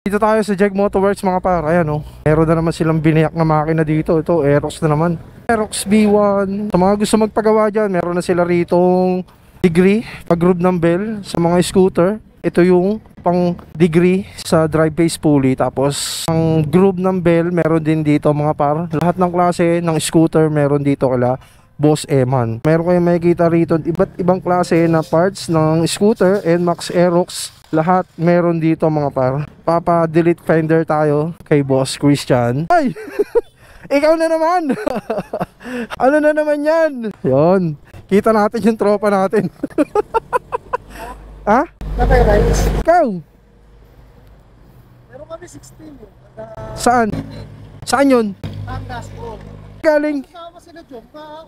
Dito tayo sa Jeg Motorworks mga par. Ayan oh. Meron na naman silang biniyak na makina dito. Ito, Aerox na naman. Aerox B1. Sa mga gusto magpagawa dyan, meron na sila ritong degree, pag-groove ng bell sa mga scooter. Ito yung pang degree sa drive base pulley. Tapos ang groove ng bell meron din dito mga par. Lahat ng klase ng scooter meron dito kala Boss Eman. Meron kayong makikita rito iba't ibang klase na parts ng scooter, NMAX, Aerox. Lahat meron dito mga par. Papa-delete fender tayo kay Boss Christian. Ay! Ikaw na naman! Ano na naman yan? Yon. Kita natin yung tropa natin. Ha? Ikaw? Meron kami 16 yun. Saan? Saan yun? Ang gaspol. Galing? Kasama sila Jom.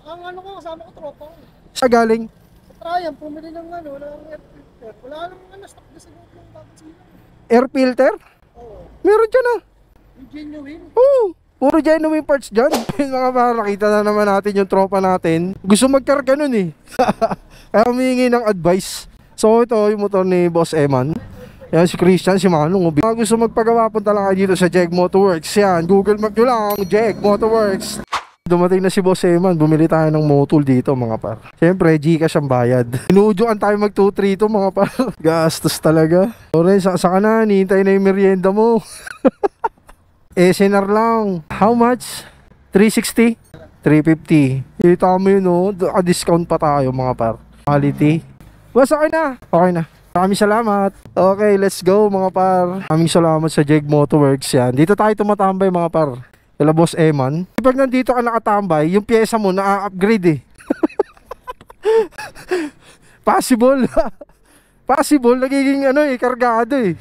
Ang ano ko, kasama ko tropa ko. Sa galing? Sa Triumph, pumili ng ano, ng air filter. Wala namang ano, stock na sila yung tapos sila. Air filter? Oo. Meron dyan ah. Yung genuine. Oo. Puro genuine parts dyan. Mga para nakita na naman natin yung tropa natin. Gusto magkarga nun eh. Kaya humingi ng advice. So ito yung motor ni Boss Eman. Yan si Christian, si Manong. Mga gusto magpagawa, punta lang kayo dito sa Jeg Motorworks. Yan, Google Map nyo lang, Jeg Motorworks. Dumating na si Boss Eman, bumili tayo ng motul dito mga par. Siyempre, Gcash ang bayad. Inuudyoan tayo mag 2-3 ito mga par. Gastos talaga. Oren, sa ka na, hintay na yung merienda mo. SNR lang. How much? 360? 350. Kita mo yun oh, discount pa tayo mga par. Quality. Bas, okay na. Okay na. Maraming salamat. Okay, let's go mga par. Maraming salamat sa Jeg Motorworks yan. Dito tayo tumatambay mga par. Kala Boss Eman. Pag nandito ka nakatambay, yung pyesa mo na-upgrade eh. Possible. Possible, nagiging ano eh, kargado eh.